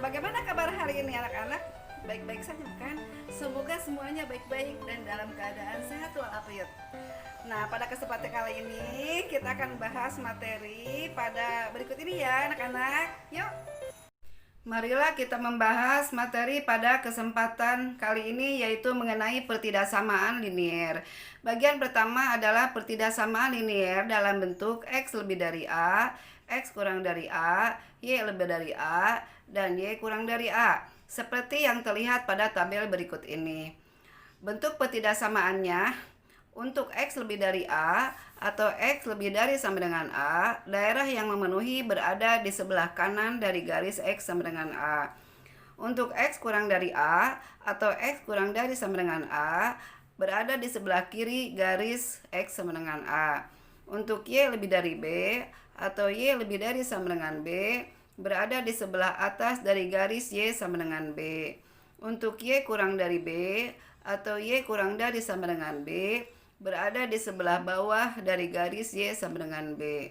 Bagaimana kabar hari ini anak-anak? Baik-baik saja bukan? Semoga semuanya baik-baik dan dalam keadaan sehat walafiat. Nah, pada kesempatan kali ini kita akan bahas materi pada berikut ini ya anak-anak. Yuk, marilah kita membahas materi pada kesempatan kali ini yaitu mengenai pertidaksamaan linier. Bagian pertama adalah pertidaksamaan linier dalam bentuk X lebih dari A, X kurang dari A, Y lebih dari A, dan Y kurang dari A. Seperti yang terlihat pada tabel berikut ini. Bentuk pertidaksamaannya untuk X lebih dari A atau X lebih dari sama dengan A, daerah yang memenuhi berada di sebelah kanan dari garis X sama dengan A. Untuk X kurang dari A atau X kurang dari sama dengan A, berada di sebelah kiri garis X sama dengan A. Untuk Y lebih dari B atau Y lebih dari sama dengan B, berada di sebelah atas dari garis Y sama dengan B. Untuk Y kurang dari B atau Y kurang dari sama dengan B, berada di sebelah bawah dari garis Y sama dengan B.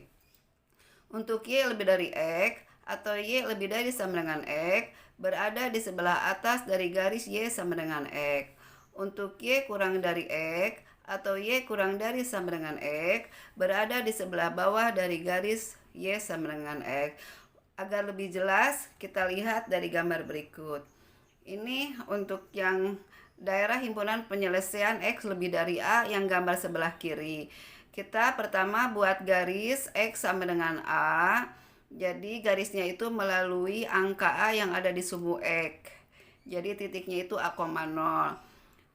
Untuk Y lebih dari X atau Y lebih dari sama dengan X, berada di sebelah atas dari garis Y sama dengan X. Untuk Y kurang dari X atau Y kurang dari sama dengan X, berada di sebelah bawah dari garis Y sama dengan X. Agar lebih jelas, kita lihat dari gambar berikut. Ini untuk yang daerah himpunan penyelesaian X lebih dari A yang gambar sebelah kiri. Kita pertama buat garis X sama dengan A. Jadi garisnya itu melalui angka A yang ada di sumbu X. Jadi titiknya itu A,0.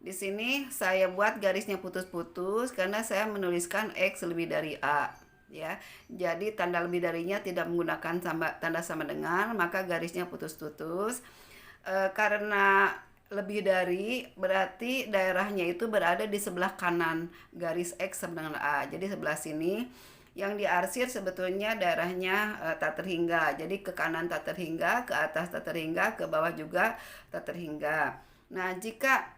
Di sini saya buat garisnya putus-putus karena saya menuliskan X lebih dari A. Ya, jadi tanda lebih darinya tidak menggunakan tanda sama dengan, maka garisnya putus-putus. Karena lebih dari berarti daerahnya itu berada di sebelah kanan garis X sama dengan A. Jadi sebelah sini yang diarsir sebetulnya daerahnya tak terhingga. Jadi ke kanan tak terhingga, ke atas tak terhingga, ke bawah juga tak terhingga. Nah, jika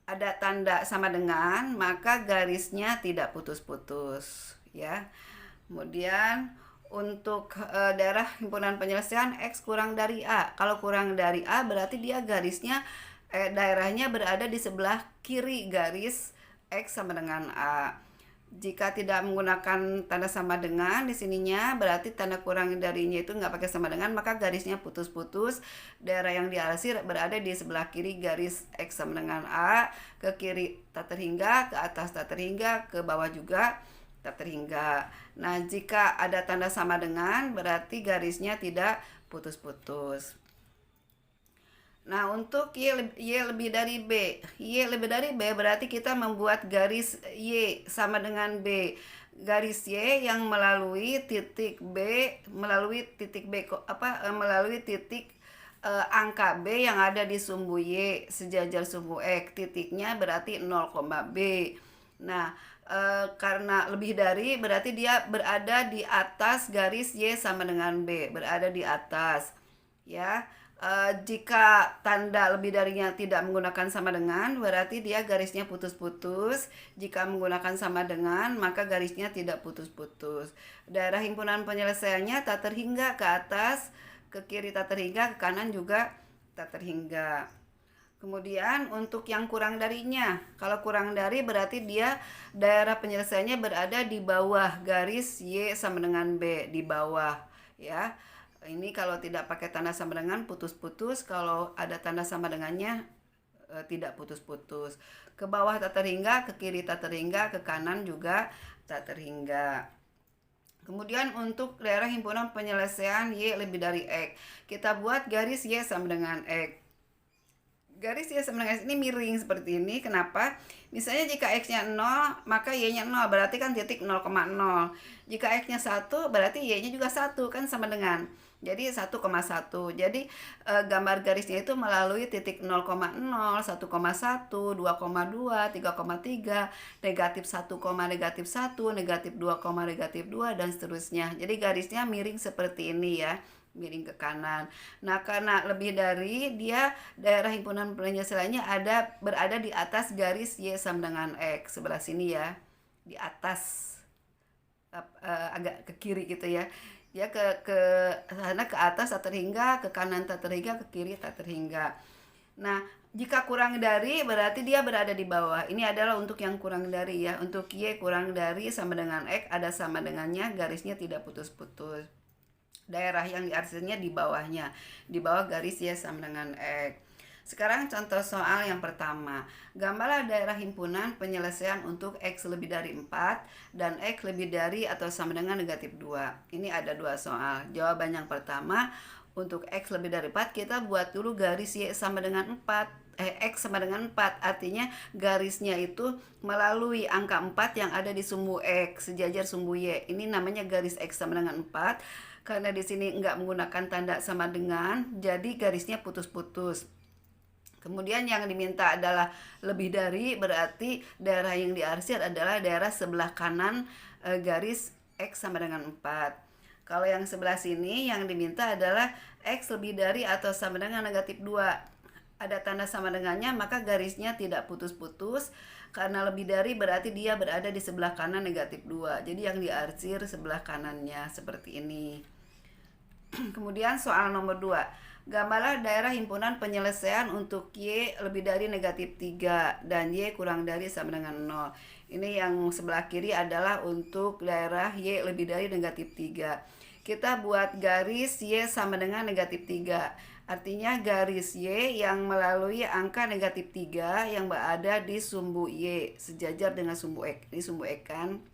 ada tanda sama dengan, maka garisnya tidak putus-putus ya. Kemudian untuk daerah himpunan penyelesaian X kurang dari A. Kalau kurang dari A berarti dia garisnya daerahnya berada di sebelah kiri garis X sama dengan A. Jika tidak menggunakan tanda sama dengan di sininya, berarti tanda kurang darinya itu nggak pakai sama dengan, maka garisnya putus-putus. Daerah yang diarsir berada di sebelah kiri garis X sama dengan A, ke kiri tak terhingga, ke atas tak terhingga, ke bawah juga tak terhingga. Nah, jika ada tanda sama dengan, berarti garisnya tidak putus-putus. Nah, untuk Y lebih dari B. Y lebih dari B berarti kita membuat garis Y sama dengan B. Garis Y yang melalui titik B, melalui titik B melalui titik angka B yang ada di sumbu Y sejajar sumbu X. Titiknya berarti 0, B. Nah, karena lebih dari berarti dia berada di atas garis Y sama dengan B, berada di atas. Ya. Jika tanda lebih darinya tidak menggunakan sama dengan, berarti dia garisnya putus-putus. Jika menggunakan sama dengan, maka garisnya tidak putus-putus. Daerah himpunan penyelesaiannya tak terhingga ke atas, ke kiri tak terhingga, ke kanan juga tak terhingga. Kemudian untuk yang kurang darinya, kalau kurang dari berarti dia daerah penyelesaiannya berada di bawah garis Y sama dengan B, di bawah ya. Ini kalau tidak pakai tanda sama dengan putus-putus, kalau ada tanda sama dengannya tidak putus-putus. Ke bawah tak terhingga, ke kiri tak terhingga, ke kanan juga tak terhingga. Kemudian untuk daerah himpunan penyelesaian Y lebih dari X, kita buat garis Y sama dengan X. Garis Y sama dengan X ini miring seperti ini. Kenapa? Misalnya jika X-nya 0, maka Y-nya 0, berarti kan titik 0,0. Jika X-nya 1, berarti Y-nya juga 1, kan sama dengan. Jadi 1,1. Jadi gambar garisnya itu melalui titik 0,0, 1,1, 2,2, 3,3, negatif 1, negatif 1, negatif 2, negatif 2, dan seterusnya. Jadi garisnya miring seperti ini ya, miring ke kanan. Nah, karena lebih dari dia daerah himpunan penyelesaiannya berada di atas garis Y sama dengan X sebelah sini ya, di atas agak ke kiri gitu ya. Ya ke sana, ke atas tak terhingga, ke kanan tak terhingga, ke kiri tak terhingga. Nah, jika kurang dari berarti dia berada di bawah. Ini adalah untuk yang kurang dari ya. Untuk Y kurang dari sama dengan X ada sama dengannya, garisnya tidak putus-putus. Daerah yang diarsirnya di bawahnya, di bawah garis Y sama dengan X. Sekarang contoh soal yang pertama. Gambarlah daerah himpunan penyelesaian untuk X lebih dari 4 dan X lebih dari atau sama dengan negatif 2. Ini ada dua soal. Jawaban yang pertama, untuk X lebih dari 4 kita buat dulu garis Y sama dengan 4. X sama dengan 4, artinya garisnya itu melalui angka 4 yang ada di sumbu X, sejajar sumbu Y. Ini namanya garis X sama dengan 4. Karena di sini nggak menggunakan tanda sama dengan, jadi garisnya putus-putus. Kemudian yang diminta adalah lebih dari, berarti daerah yang diarsir adalah daerah sebelah kanan garis X sama dengan 4. Kalau yang sebelah sini yang diminta adalah X lebih dari atau sama dengan negatif 2. Ada tanda sama dengannya, maka garisnya tidak putus-putus. Karena lebih dari berarti dia berada di sebelah kanan negatif 2. Jadi yang diarsir sebelah kanannya seperti ini. Kemudian soal nomor 2. Gambarlah daerah himpunan penyelesaian untuk Y lebih dari negatif 3 dan Y kurang dari sama dengan 0. Ini yang sebelah kiri adalah untuk daerah Y lebih dari negatif 3. Kita buat garis Y sama dengan negatif 3. Artinya garis Y yang melalui angka negatif 3 yang berada di sumbu Y, sejajar dengan sumbu X. Ini sumbu X kan.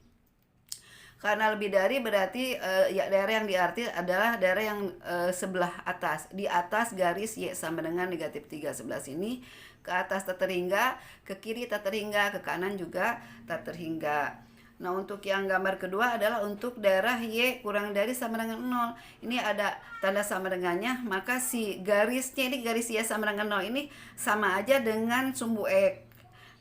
Karena lebih dari berarti ya daerah yang diarti adalah daerah yang sebelah atas. Di atas garis Y sama dengan negatif 3 sebelah sini. Ke atas tak terhingga, ke kiri tak terhingga, ke kanan juga tak terhingga. Nah, untuk yang gambar kedua adalah untuk daerah Y kurang dari sama dengan 0. Ini ada tanda sama dengannya, maka si garisnya ini garis Y sama dengan 0 ini sama aja dengan sumbu X.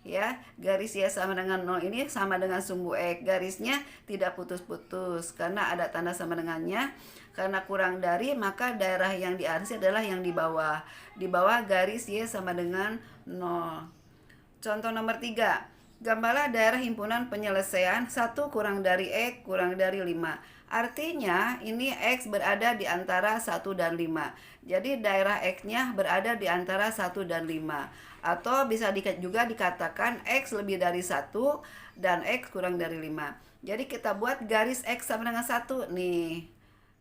Ya, garis Y sama dengan 0 ini sama dengan sumbu X. Garisnya tidak putus-putus karena ada tanda sama dengannya. Karena kurang dari, maka daerah yang diarsir adalah yang di bawah. Di bawah garis Y sama dengan 0. Contoh nomor 3. Gambarlah daerah himpunan penyelesaian 1 kurang dari X kurang dari 5. Artinya ini X berada di antara 1 dan 5. Jadi daerah X-nya berada di antara 1 dan 5. Atau bisa juga dikatakan X lebih dari 1 dan X kurang dari 5. Jadi kita buat garis X sama dengan 1 nih.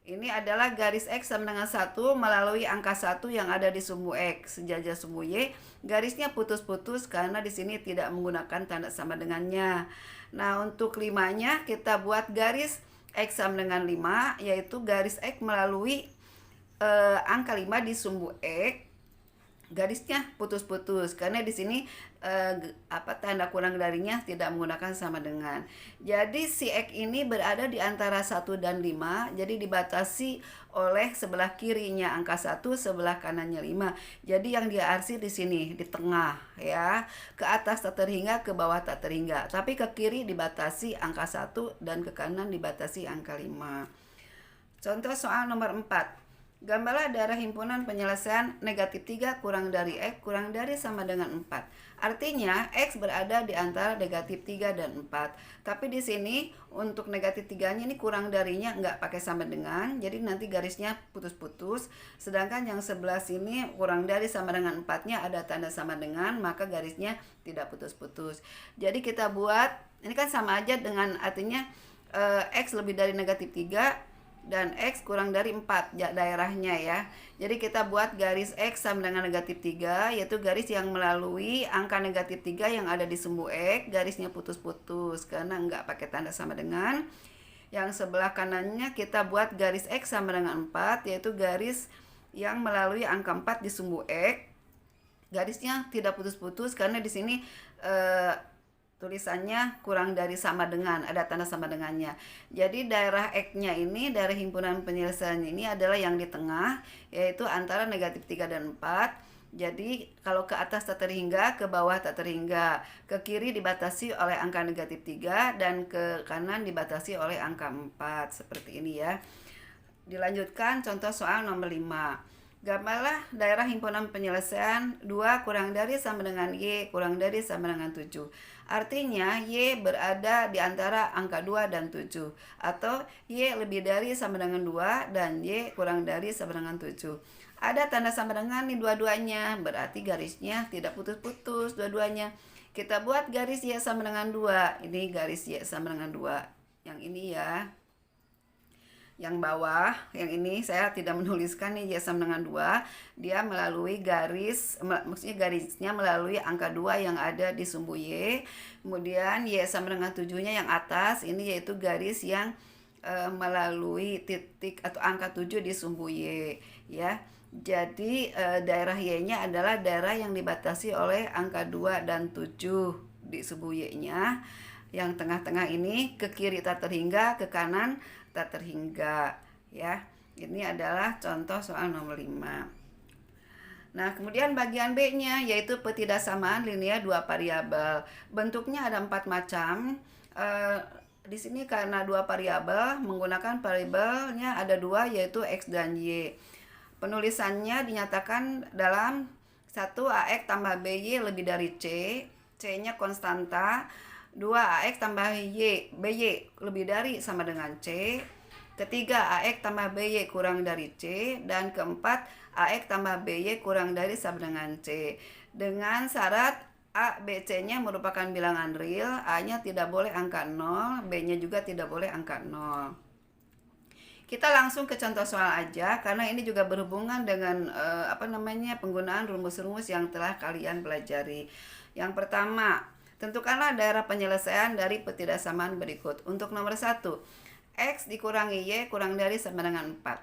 Ini adalah garis X sama dengan 1 melalui angka 1 yang ada di sumbu X, sejajar sumbu Y. Garisnya putus-putus karena di sini tidak menggunakan tanda sama dengannya. Nah, untuk 5-nya kita buat garis X sama dengan 5, yaitu garis X melalui angka 5 di sumbu X. Garisnya putus-putus karena di sini tanda kurang darinya tidak menggunakan sama dengan. Jadi si X ini berada di antara 1 dan 5, jadi dibatasi oleh sebelah kirinya angka 1, sebelah kanannya 5. Jadi yang diarsir di sini di tengah ya. Ke atas tak terhingga, ke bawah tak terhingga. Tapi ke kiri dibatasi angka 1 dan ke kanan dibatasi angka 5. Contoh soal nomor 4. Gambarlah daerah himpunan penyelesaian negatif 3 kurang dari X kurang dari sama dengan 4. Artinya X berada di antara negatif 3 dan 4. Tapi di sini untuk negatif 3-nya ini kurang darinya nggak pakai sama dengan. Jadi nanti garisnya putus-putus. Sedangkan yang sebelah sini kurang dari sama dengan 4-nya ada tanda sama dengan, maka garisnya tidak putus-putus. Jadi kita buat, ini kan sama aja dengan artinya X lebih dari negatif 3 dan X kurang dari 4 daerahnya ya. Jadi kita buat garis X sama dengan negatif 3, yaitu garis yang melalui angka negatif 3 yang ada di sumbu X. Garisnya putus-putus karena nggak pakai tanda sama dengan. Yang sebelah kanannya kita buat garis X sama dengan 4, yaitu garis yang melalui angka 4 di sumbu X. Garisnya tidak putus-putus karena di sini tulisannya kurang dari sama dengan, ada tanda sama dengannya. Jadi daerah X-nya ini, daerah himpunan penyelesaian ini adalah yang di tengah, yaitu antara negatif 3 dan 4. Jadi kalau ke atas tak terhingga, ke bawah tak terhingga. Ke kiri dibatasi oleh angka negatif 3 dan ke kanan dibatasi oleh angka 4. Seperti ini ya. Dilanjutkan contoh soal nomor 5. Gambarlah daerah himpunan penyelesaian 2 kurang dari sama dengan Y kurang dari sama dengan 7. Artinya Y berada di antara angka 2 dan 7. Atau Y lebih dari sama dengan 2 dan Y kurang dari sama dengan 7. Ada tanda sama dengan nih dua-duanya, berarti garisnya tidak putus-putus dua-duanya. Kita buat garis Y sama dengan 2. Ini garis Y sama dengan 2. Yang ini ya. Yang bawah, yang ini saya tidak menuliskan nih Y sama dengan 2. Dia melalui garis, maksudnya garisnya melalui angka 2 yang ada di sumbu Y. Kemudian Y sama dengan 7-nya yang atas, ini yaitu garis yang melalui titik atau angka 7 di sumbu Y ya. Jadi daerah Y-nya adalah daerah yang dibatasi oleh angka 2 dan 7 di sumbu Y-nya. Yang tengah-tengah ini ke kiri tak terhingga, ke kanan tak terhingga ya. Ini adalah contoh soal nomor 5. Nah, kemudian bagian B-nya yaitu ketidaksamaan linear dua variabel. Bentuknya ada 4 macam. Di sini karena 2 variabel, menggunakan variabelnya ada 2 yaitu X dan Y. Penulisannya dinyatakan dalam 1 AX tambah BY lebih dari C. C-nya konstanta. 2 AX tambah BY lebih dari sama dengan C. Ketiga AX tambah BY kurang dari C. Dan keempat AX tambah BY kurang dari sama dengan C. Dengan syarat A, B, C-nya merupakan bilangan real. A-nya tidak boleh angka 0, B-nya juga tidak boleh angka 0. Kita langsung ke contoh soal aja karena ini juga berhubungan dengan penggunaan rumus-rumus yang telah kalian pelajari. Yang pertama, tentukanlah daerah penyelesaian dari ketidaksamaan berikut. Untuk nomor 1, X dikurangi Y kurang dari sama dengan 4.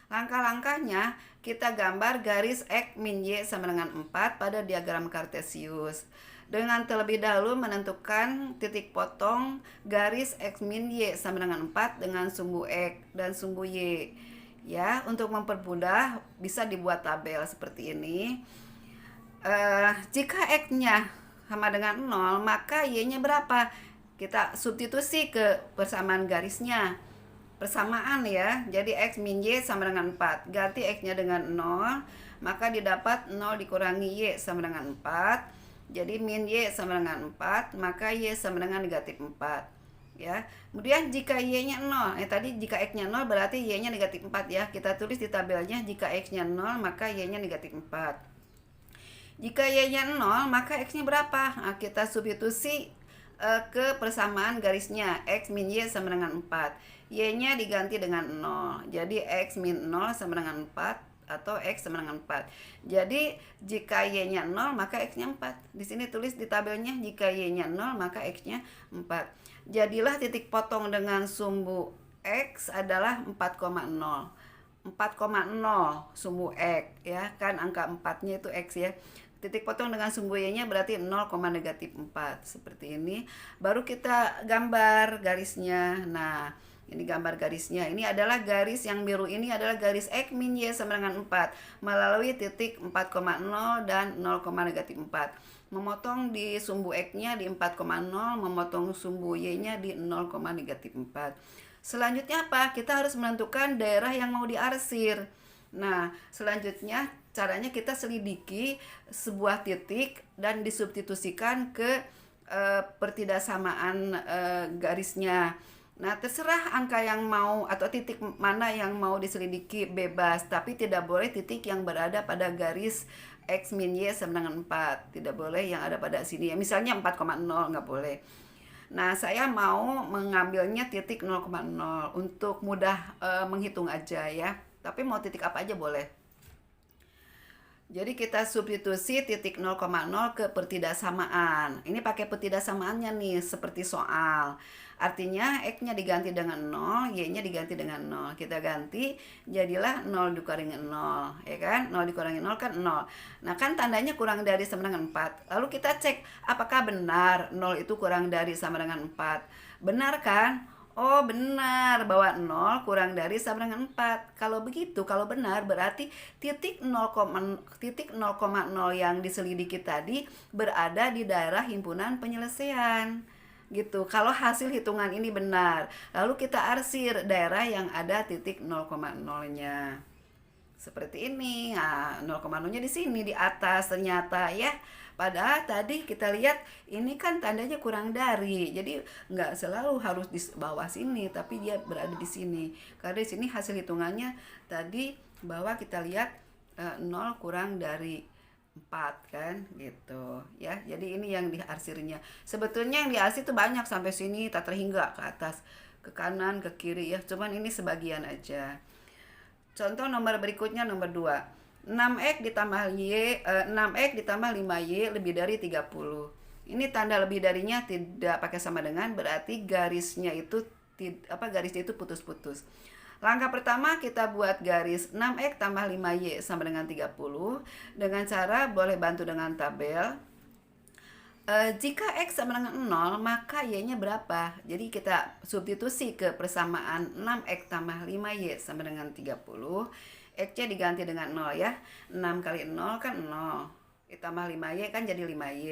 Langkah-langkahnya, kita gambar garis X min Y sama dengan 4 pada diagram Kartesius. Dengan terlebih dahulu menentukan titik potong garis X min Y sama dengan 4 dengan sumbu X dan sumbu Y. Ya, untuk mempermudah bisa dibuat tabel seperti ini. Jika X-nya sama dengan 0, maka Y-nya berapa? Kita substitusi ke persamaan garisnya. Persamaan ya. Jadi X min Y sama dengan 4. Ganti X-nya dengan 0, maka didapat 0 dikurangi Y sama dengan 4. Jadi min Y sama dengan 4, maka Y sama dengan negatif 4 ya. Kemudian jika Y-nya 0, tadi jika X-nya 0 berarti Y-nya negatif 4 ya. Kita tulis di tabelnya jika X-nya 0 maka Y-nya negatif 4. Jika Y-nya 0 maka X-nya berapa? Nah, kita substitusi ke persamaan garisnya. X min Y sama dengan 4. Y-nya diganti dengan 0. Jadi X min 0 sama dengan 4 atau X sama dengan 4. Jadi jika Y-nya 0 maka X-nya 4. Di sini tulis di tabelnya jika Y-nya 0 maka X-nya 4. Jadilah titik potong dengan sumbu X adalah 4,0. 4,0 sumbu X ya, kan angka 4-nya itu X ya. Titik potong dengan sumbu Y-nya berarti 0, negatif 4. Seperti ini. Baru kita gambar garisnya. Nah, ini gambar garisnya. Ini adalah garis yang biru ini adalah garis X min Y sama dengan 4 melalui titik 4,0 dan 0, negatif 4. Memotong di sumbu X-nya di 4,0, memotong sumbu Y-nya di 0, negatif 4. Selanjutnya apa? Kita harus menentukan daerah yang mau diarsir. Nah, selanjutnya caranya kita selidiki sebuah titik dan disubstitusikan ke pertidaksamaan garisnya. Nah, terserah angka yang mau atau titik mana yang mau diselidiki bebas, tapi tidak boleh titik yang berada pada garis X min Y sama dengan 4. Tidak boleh yang ada pada sini ya. Misalnya 4,0 nggak boleh. Nah, saya mau mengambilnya titik 0,0 untuk mudah menghitung aja ya. Tapi mau titik apa aja boleh. Jadi kita substitusi titik 0,0 ke pertidaksamaan. Ini pakai pertidaksamaannya nih, seperti soal. Artinya X-nya diganti dengan 0, Y-nya diganti dengan 0. Kita ganti, jadilah 0 dikurangi 0. Ya kan? 0 dikurangi 0 kan 0. Nah, kan tandanya kurang dari sama dengan 4. Lalu kita cek, apakah benar 0 itu kurang dari sama dengan 4? Benar kan? Oh benar, bahwa 0 kurang dari sama dengan 4. Kalau begitu, kalau benar berarti titik 0,0 yang diselidiki tadi berada di daerah himpunan penyelesaian. Gitu. Kalau hasil hitungan ini benar, lalu kita arsir daerah yang ada titik 0,0-nya. seperti ini. Nah, 0,0-nya di sini di atas ternyata ya. Padahal tadi kita lihat ini kan tandanya kurang dari. Jadi nggak selalu harus di bawah sini, tapi dia berada di sini. Karena di sini hasil hitungannya tadi bahwa kita lihat 0 kurang dari 4 kan gitu ya. Jadi ini yang diarsirnya. Sebetulnya yang diarsir itu banyak sampai sini tak terhingga ke atas, ke kanan, ke kiri ya. Cuman ini sebagian aja. Contoh nomor berikutnya nomor 2. 6x ditambah y 6x ditambah 5y lebih dari 30. Ini tanda lebih darinya tidak pakai sama dengan, berarti garisnya itu garisnya itu putus-putus. Langkah pertama kita buat garis 6x tambah 5y sama dengan 30 dengan cara boleh bantu dengan tabel. Jika x sama dengan 0, maka y-nya berapa? Jadi kita substitusi ke persamaan 6x tambah 5y sama dengan 30. X-nya diganti dengan 0 ya. 6 kali 0 kan 0. Ditambah 5y kan jadi 5y.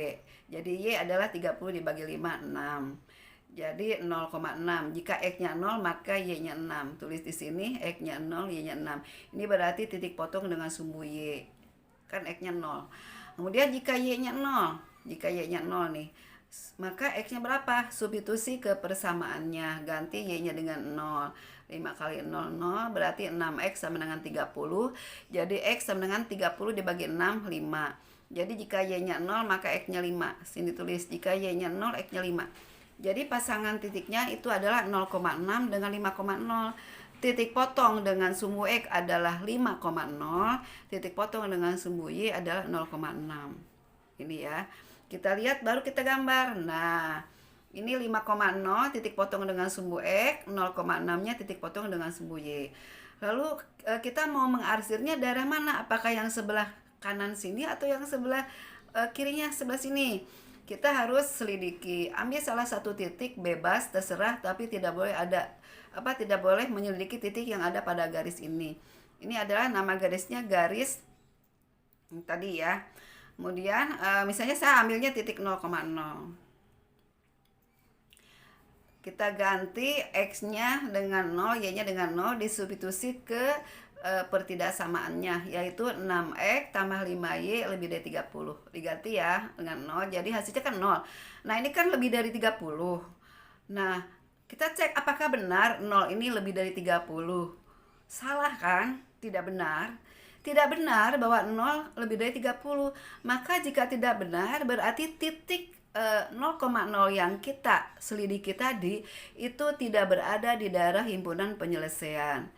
Jadi y adalah 30 dibagi 5, 6. Jadi 0,6. Jika X-nya 0 maka Y-nya 6. Tulis di sini X-nya 0, Y-nya 6. Ini berarti titik potong dengan sumbu Y. Kan X-nya 0. Kemudian jika Y-nya 0. Jika Y-nya 0 nih. Maka X-nya berapa? Substitusi ke persamaannya. Ganti Y-nya dengan 0. 5 kali 0, 0. Berarti 6X sama dengan 30. Jadi X sama dengan 30 dibagi 6, 5. Jadi jika Y-nya 0 maka X-nya 5. Sini tulis jika Y-nya 0, X-nya 5. Jadi pasangan titiknya itu adalah 0,6 dengan 5,0. Titik potong dengan sumbu X adalah 5,0. Titik potong dengan sumbu Y adalah 0,6. Ini ya. Kita lihat baru kita gambar. Nah, ini 5,0 titik potong dengan sumbu X, 0,6-nya titik potong dengan sumbu Y. Lalu kita mau mengarsirnya daerah mana? Apakah yang sebelah kanan sini atau yang sebelah kirinya sebelah sini? Kita harus selidiki. Ambil salah satu titik bebas terserah, tapi tidak boleh tidak boleh menyelidiki titik yang ada pada garis ini. Ini adalah nama garisnya garis tadi ya. Kemudian misalnya saya ambilnya titik 0,0. Kita ganti X-nya dengan 0, Y-nya dengan 0, disubstitusi ke pertidaksamaannya, yaitu 6X tambah 5Y lebih dari 30. Diganti ya dengan 0, jadi hasilnya kan 0. Nah, ini kan lebih dari 30. Nah, kita cek apakah benar 0 ini lebih dari 30. Salah kan? Tidak benar. Tidak benar bahwa 0 lebih dari 30. Maka jika tidak benar, berarti titik 0,0 yang kita selidiki tadi itu tidak berada di daerah himpunan penyelesaian.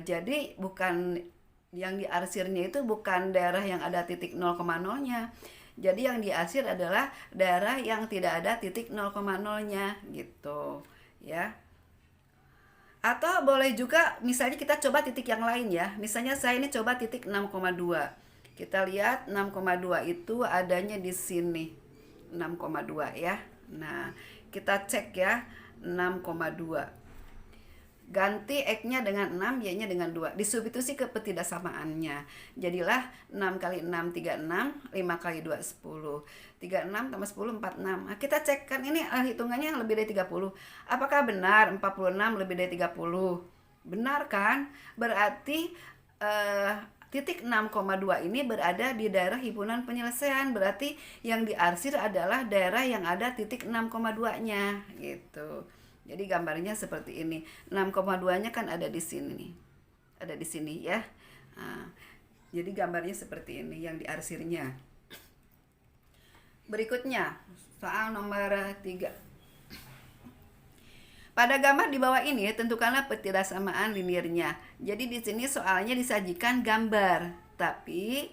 Jadi bukan yang diarsirnya itu bukan daerah yang ada titik 0,0-nya. Jadi yang diarsir adalah daerah yang tidak ada titik 0,0-nya gitu ya. Atau boleh juga misalnya kita coba titik yang lain ya. Misalnya saya ini coba titik 6,2. Kita lihat 6,2 itu adanya di sini. 6,2 ya. Nah, kita cek ya 6,2. Ganti X-nya dengan 6, Y-nya dengan 2. Disubstitusi ke pertidaksamaannya. Jadilah 6 kali 6, 36. 5 kali 2, 10. 36 tambah 10, 46. Nah, kita cek kan ini hitungannya yang lebih dari 30. Apakah benar 46 lebih dari 30? Benar kan? Berarti titik 6,2 ini berada di daerah himpunan penyelesaian. Berarti yang diarsir adalah daerah yang ada titik 6,2-nya gitu. Jadi gambarnya seperti ini. 6,2-nya kan ada di sini nih. Ada di sini ya. Nah, jadi gambarnya seperti ini yang diarsirnya. Berikutnya, soal nomor 3. Pada gambar di bawah ini tentukanlah pertidaksamaan liniernya. Jadi di sini soalnya disajikan gambar, tapi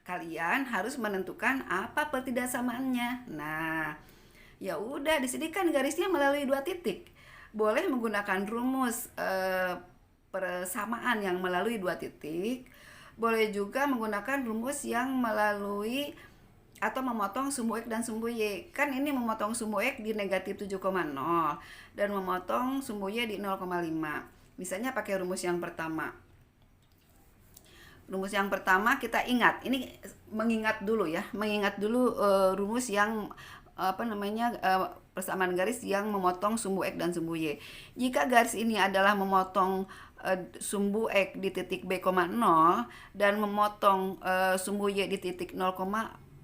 kalian harus menentukan apa pertidaksamaannya. Nah, ya udah di sini kan garisnya melalui 2 titik. Boleh menggunakan rumus persamaan yang melalui 2 titik. Boleh juga menggunakan rumus yang melalui atau memotong sumbu X dan sumbu Y. Kan ini memotong sumbu X di negatif 7,0 dan memotong sumbu Y di 0,5. Misalnya pakai rumus yang pertama. Rumus yang pertama kita ingat, ini mengingat dulu ya, mengingat dulu rumus yang persamaan garis yang memotong sumbu X dan sumbu Y. Jika garis ini adalah memotong sumbu X di titik B, 0 dan memotong sumbu Y di titik 0,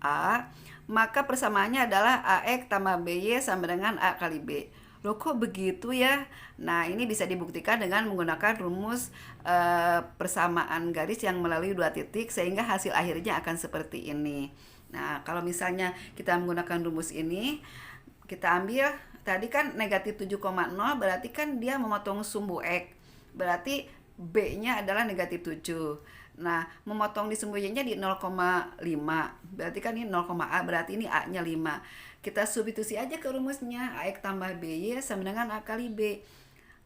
A, maka persamaannya adalah AX tambah BY sama dengan A kali B. Loh kok begitu ya? Nah, ini bisa dibuktikan dengan menggunakan rumus persamaan garis yang melalui dua titik sehingga hasil akhirnya akan seperti ini. Nah, kalau misalnya kita menggunakan rumus ini, kita ambil tadi kan negatif 7,0 berarti kan dia memotong sumbu X. Berarti B-nya adalah negatif 7. Nah, memotong di sumbu Y-nya di 0,5. Berarti kan ini 0, A, berarti ini A-nya 5. Kita substitusi aja ke rumusnya. AX tambah BY sama dengan A kali B.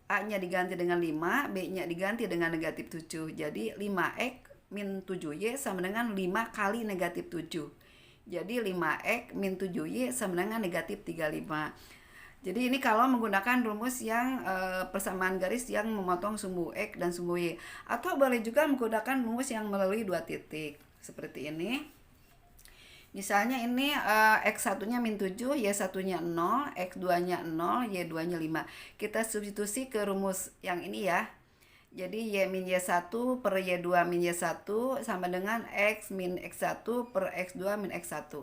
A-nya diganti dengan 5, B-nya diganti dengan negatif 7. Jadi 5X min 7Y sama dengan 5 kali negatif 7. Jadi 5X min 7Y sama dengan negatif 35. Jadi ini kalau menggunakan rumus yang persamaan garis yang memotong sumbu X dan sumbu Y. Atau boleh juga menggunakan rumus yang melalui dua titik. Seperti ini. Misalnya ini X1-nya min 7, Y1-nya 0, X2-nya 0, Y2-nya 5. Kita substitusi ke rumus yang ini ya. Jadi Y min Y1 per Y2 min Y1 sama dengan X min X1 per X2 min X1.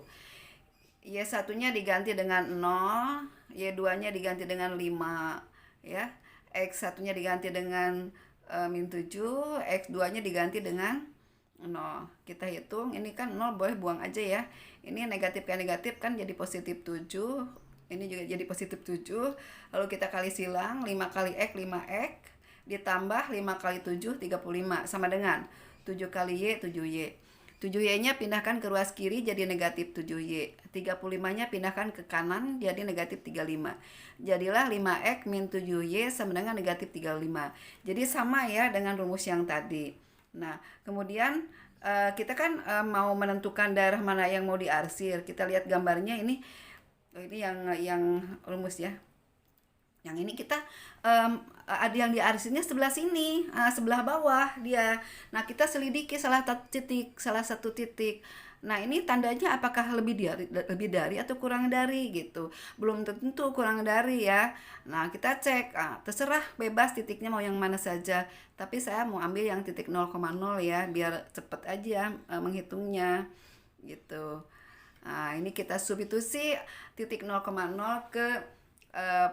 Y1-nya diganti dengan 0, Y2-nya diganti dengan 5, ya. X1-nya diganti dengan min 7, X2-nya diganti dengan 0. Kita hitung, ini kan 0 boleh buang aja ya. Ini negatif kan negatif kan jadi positif 7. Ini juga jadi positif 7. Lalu kita kali silang, 5 kali X 5X ditambah 5 kali 7 35 sama dengan 7 kali Y 7Y. 7Y-nya pindahkan ke ruas kiri jadi negatif 7Y. 35-nya pindahkan ke kanan jadi negatif 35. Jadilah 5X min 7Y sama dengan negatif 35. Jadi sama ya dengan rumus yang tadi. Nah, kemudian kita kan mau menentukan daerah mana yang mau diarsir. Kita lihat gambarnya ini yang rumus ya. Yang ini kita ada yang diarsirnya sebelah sini, sebelah bawah dia. Nah, kita selidiki salah satu titik. Nah, ini tandanya apakah lebih dari atau kurang dari gitu. Belum tentu kurang dari ya. Nah, kita cek. Terserah bebas titiknya mau yang mana saja. Tapi saya mau ambil yang titik 0,0 ya biar cepet aja menghitungnya gitu. Nah, ini kita substitusi titik 0,0 ke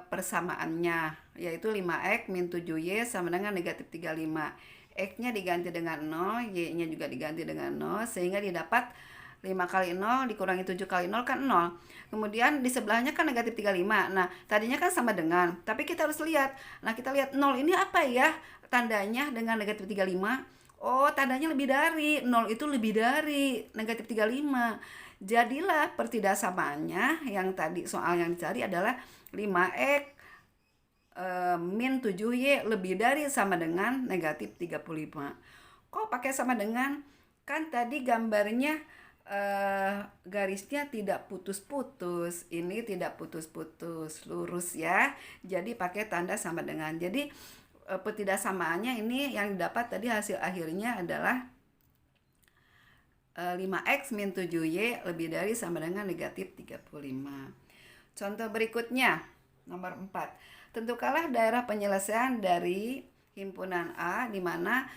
persamaannya, yaitu 5X min 7Y sama dengan negatif 35. X-nya diganti dengan 0, Y-nya juga diganti dengan 0, sehingga didapat 5 kali 0 dikurangi 7 kali 0 kan 0. Kemudian di sebelahnya kan negatif 35. Nah, tadinya kan sama dengan, tapi kita harus lihat. Nah, kita lihat 0 ini apa ya tandanya dengan negatif 35? Oh, tandanya lebih dari. 0 itu lebih dari negatif 35. Jadilah pertidaksamaannya yang tadi soal yang dicari adalah 5X min 7Y lebih dari sama dengan negatif 35. Kok pakai sama dengan? Kan tadi gambarnya garisnya tidak putus-putus. Ini tidak putus-putus, lurus ya. Jadi pakai tanda sama dengan. Jadi pertidaksamaannya ini yang didapat tadi hasil akhirnya adalah 5X min 7Y lebih dari sama dengan negatif 35. Contoh berikutnya, nomor 4. Tentukanlah daerah penyelesaian dari himpunan A di mana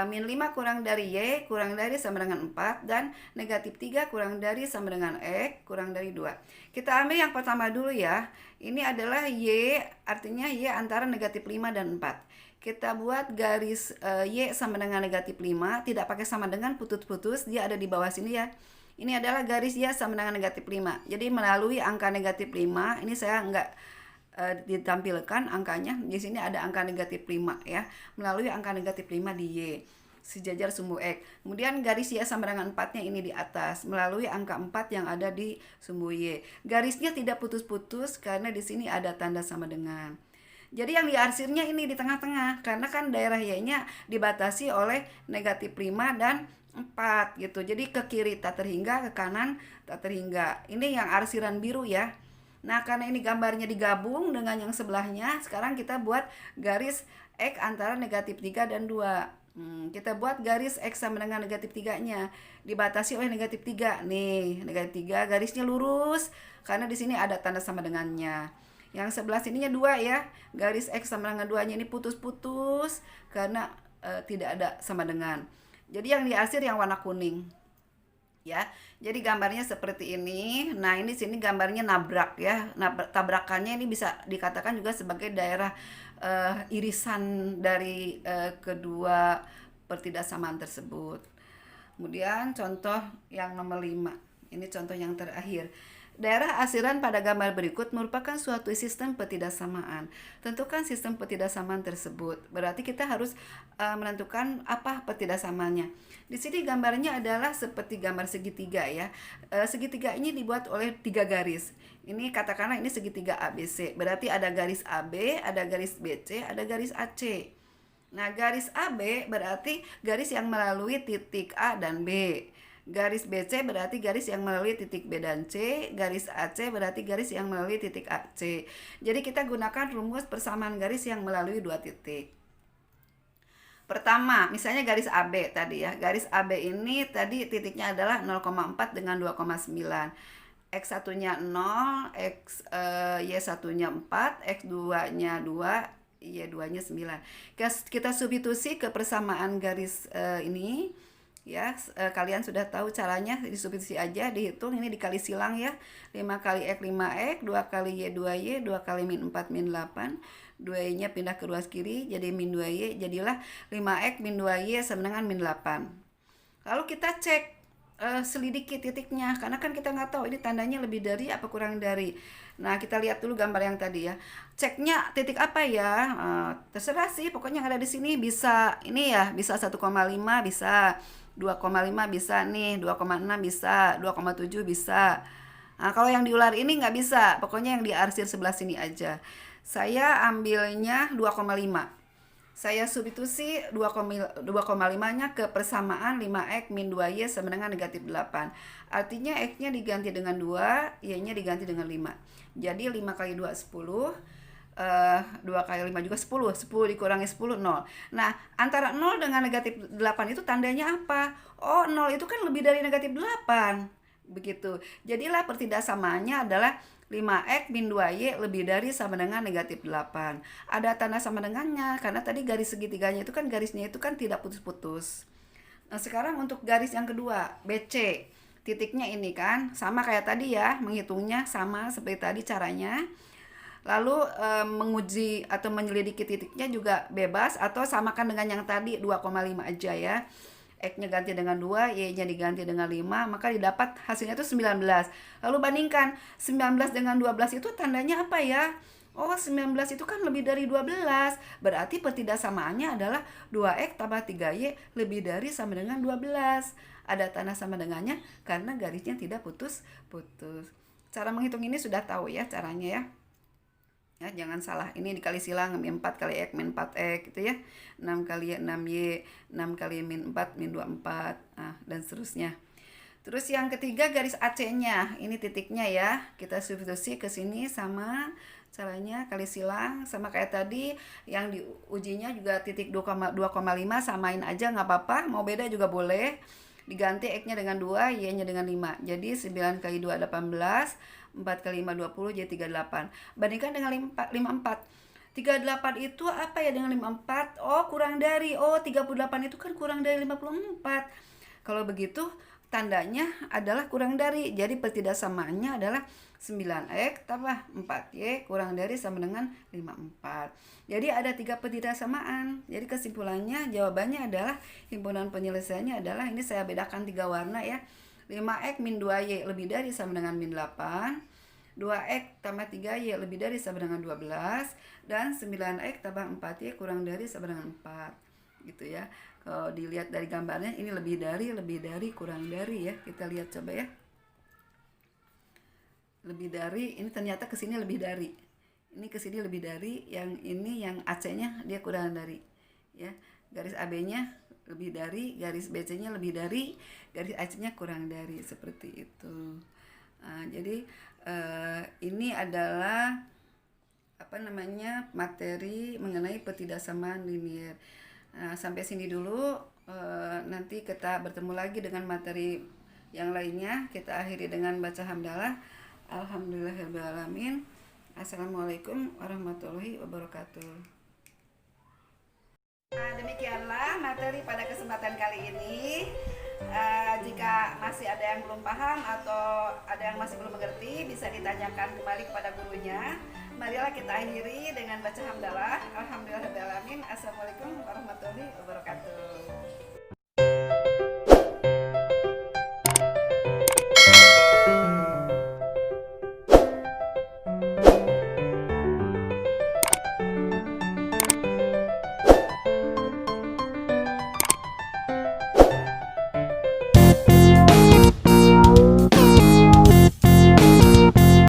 min 5 kurang dari Y kurang dari sama dengan 4 dan negatif 3 kurang dari sama dengan X kurang dari 2. Kita ambil yang pertama dulu ya. Ini adalah Y, artinya Y antara negatif 5 dan 4. Kita buat garis Y sama dengan negatif 5, tidak pakai sama dengan putus-putus, dia ada di bawah sini ya. Ini adalah garis Y sama dengan negatif 5. Jadi melalui angka negatif 5, ini saya enggak ditampilkan angkanya. Di sini ada angka negatif 5 ya. Melalui angka negatif 5 di Y, sejajar sumbu X. Kemudian garis Y sama dengan 4-nya ini di atas, melalui angka 4 yang ada di sumbu Y. Garisnya tidak putus-putus karena di sini ada tanda sama dengan. Jadi yang diarsirnya ini di tengah-tengah, karena kan daerah Y-nya dibatasi oleh negatif 5 dan 4 gitu. Jadi ke kiri tak terhingga, ke kanan tak terhingga. Ini yang arsiran biru ya. Nah, karena ini gambarnya digabung dengan yang sebelahnya, sekarang kita buat garis X antara negatif 3 dan 2. Kita buat garis X sama dengan negatif 3-nya. Dibatasi oleh negatif 3. Nih, negatif 3, garisnya lurus karena di sini ada tanda sama dengannya. Yang sebelah sininya 2 ya. Garis X sama dengan 2-nya ini putus-putus karena tidak ada sama dengan. Jadi yang diarsir yang warna kuning. Ya. Jadi gambarnya seperti ini. Nah, ini sini gambarnya nabrak ya. Tabrakannya ini bisa dikatakan juga sebagai daerah irisan dari kedua pertidaksamaan tersebut. Kemudian contoh yang nomor 5. Ini contoh yang terakhir. Daerah arsiran pada gambar berikut merupakan suatu sistem pertidaksamaan. Tentukan sistem pertidaksamaan tersebut. Berarti kita harus menentukan apa pertidaksamaannya. Di sini gambarnya adalah seperti gambar segitiga ya. Segitiga ini dibuat oleh 3 garis. Ini katakanlah ini segitiga ABC. Berarti ada garis AB, ada garis BC, ada garis AC. Nah, garis AB berarti garis yang melalui titik A dan B. Garis BC berarti garis yang melalui titik B dan C. Garis AC berarti garis yang melalui titik AC. Jadi kita gunakan rumus persamaan garis yang melalui 2 titik. Pertama, misalnya garis AB tadi ya. Garis AB ini tadi titiknya adalah 0,4 dengan 2,9. X1-nya 0, Y1-nya 4, X2-nya 2, Y2-nya 9. Kita substitusi ke persamaan garis ini ya. Kalian sudah tahu caranya, disubstitusi aja, dihitung, ini dikali silang ya. 5 kali X 5X, 2 kali Y 2Y, 2 kali min 4 min 8, 2Y nya pindah ke ruas kiri jadi min 2Y, jadilah 5X min 2Y sama dengan min 8. Lalu kita cek, selidiki titiknya, karena kan kita nggak tahu ini tandanya lebih dari apa kurang dari. Nah, kita lihat dulu gambar yang tadi ya. Ceknya titik apa ya? Terserah sih, pokoknya yang ada di sini bisa ini ya, bisa 1,5 bisa, 2,5 bisa nih, 2,6 bisa, 2,7 bisa. Nah, kalau yang diular ini nggak bisa, pokoknya yang diarsir sebelah sini aja. Saya ambilnya 2,5. Saya substitusi 2,5-nya ke persamaan 5X min 2Y sama dengan negatif 8. Artinya X-nya diganti dengan 2, Y-nya diganti dengan 5. Jadi 5 kali 2, 10. 2 kali 5 juga 10. 10 dikurangi 10, 0. Nah, antara 0 dengan negatif 8 itu tandanya apa? Oh, 0 itu kan lebih dari negatif 8. Begitu. Jadilah pertidaksamaannya adalah 5X min 2Y lebih dari sama dengan negatif 8. Ada tanda sama dengannya, karena tadi garis segitiganya itu kan garisnya itu kan tidak putus-putus. Nah, sekarang untuk garis yang kedua, BC. Titiknya ini kan, sama kayak tadi ya, menghitungnya sama seperti tadi caranya. Lalu menguji atau menyelidiki titiknya juga bebas, atau samakan dengan yang tadi 2,5 aja ya. X-nya ganti dengan 2, Y-nya diganti dengan 5, maka didapat hasilnya itu 19. Lalu bandingkan 19 dengan 12 itu tandanya apa ya? Oh, 19 itu kan lebih dari 12. Berarti pertidaksamaannya adalah 2X tambah 3Y lebih dari sama dengan 12. Ada tanda sama dengannya karena garisnya tidak putus-putus. Cara menghitung ini sudah tahu ya caranya ya. Ya, jangan salah, ini dikali silang min 4 kali X min 4X gitu ya. 6 kali 6Y, 6 kali min 4 min 24, dan seterusnya. Terus yang ketiga garis AC-nya, ini titiknya ya. Kita substitusi ke sini sama caranya kali silang sama kayak tadi yang diujinya juga titik 2,5 samain aja nggak apa-apa, mau beda juga boleh. Diganti X-nya dengan 2, Y-nya dengan 5. Jadi 9 kali 2 18, 4 kali 5 20, jadi 38. Bandingkan dengan 54. 38 itu apa ya dengan 54? Oh, kurang dari. Oh, 38 itu kan kurang dari 54. Kalau begitu tandanya adalah kurang dari. Jadi pertidaksamaannya adalah 9X tambah 4Y kurang dari sama dengan 54. Jadi ada 3 pertidaksamaan. Jadi kesimpulannya jawabannya adalah himpunan penyelesaiannya adalah ini saya bedakan 3 warna ya. 5X min 2Y lebih dari sama dengan min 8. 2X tambah 3Y lebih dari sama dengan 12. Dan 9X tambah 4Y kurang dari sama dengan 4. Gitu ya. Kalau dilihat dari gambarnya ini lebih dari, kurang dari ya. Kita lihat coba ya. Lebih dari, ini ternyata ke sini lebih dari. Ini ke sini lebih dari, yang ini yang AC-nya dia kurang dari. Ya, garis AB-nya lebih dari, garis BC-nya lebih dari, garis AC-nya kurang dari, seperti itu. Jadi ini adalah materi mengenai pertidaksamaan linier. Sampai sini dulu. Nanti kita bertemu lagi dengan materi yang lainnya. Kita akhiri dengan baca hamdalah. Alhamdulillahirrahmanirrahim. Assalamualaikum warahmatullahi wabarakatuh. Nah, demikianlah materi pada kesempatan kali ini. Jika masih ada yang belum paham atau ada yang masih belum mengerti, bisa ditanyakan kembali kepada gurunya. Marilah kita akhiri dengan baca hamdalah. Alhamdulillahirabbil alamin. Assalamualaikum warahmatullahi wabarakatuh.